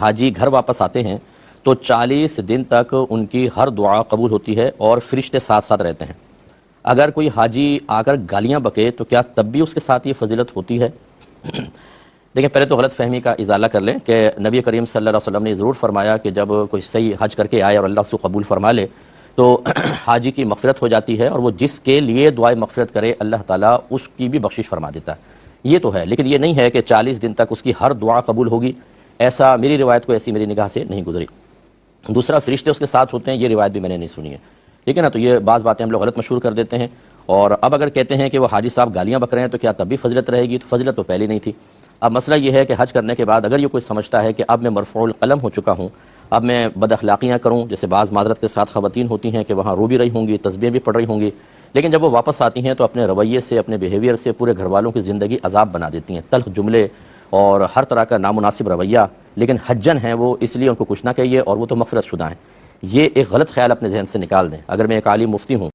حاجی گھر واپس آتے ہیں تو 40 دن تک ان کی ہر دعا قبول ہوتی ہے اور فرشتے ساتھ ساتھ رہتے ہیں۔ اگر کوئی حاجی آ کر گالیاں بکے تو کیا تب بھی اس کے ساتھ یہ فضیلت ہوتی ہے؟ دیکھیں، پہلے تو غلط فہمی کا ازالہ کر لیں کہ نبی کریم صلی اللہ علیہ وسلم نے ضرور فرمایا کہ جب کوئی صحیح حج کر کے آئے اور اللہ اس کو قبول فرما لے تو حاجی کی مغفرت ہو جاتی ہے، اور وہ جس کے لیے دعائے مغفرت کرے اللہ تعالیٰ اس کی بھی بخشش فرما دیتا ہے۔ یہ تو ہے، لیکن یہ نہیں ہے کہ 40 دن تک اس کی ہر دعا قبول ہوگی، ایسا میری روایت کو ایسی میری نگاہ سے نہیں گزری۔ دوسرا، فرشتے اس کے ساتھ ہوتے ہیں، یہ روایت بھی میں نے نہیں سنی ہے، ٹھیک ہے نا؟ تو یہ بعض باتیں ہم لوگ غلط مشہور کر دیتے ہیں۔ اور اب اگر کہتے ہیں کہ وہ حاجی صاحب گالیاں بک رہے ہیں تو کیا تب بھی فضیلت رہے گی؟ تو فضیلت تو پہلے نہیں تھی۔ اب مسئلہ یہ ہے کہ حج کرنے کے بعد اگر یہ کوئی سمجھتا ہے کہ اب میں مرفوع القلم ہو چکا ہوں، اب میں بد اخلاقیاں کروں، جیسے بعض معذرت کے ساتھ خواتین ہوتی ہیں کہ وہاں رو بھی رہی ہوں گی، تسبیح بھی پڑھ رہی ہوں گی، لیکن جب وہ واپس آتی ہیں تو اپنے رویے سے، اپنے بیہیویئر سے پورے گھر والوں کی زندگی عذاب بنا دیتی ہیں، تلخ جملے اور ہر طرح کا نامناسب رویہ، لیکن حجن ہیں وہ، اس لیے ان کو کچھ نہ کہیے، اور وہ تو مغفرت شدہ ہیں۔ یہ ایک غلط خیال اپنے ذہن سے نکال دیں۔ اگر میں ایک عالم مفتی ہوں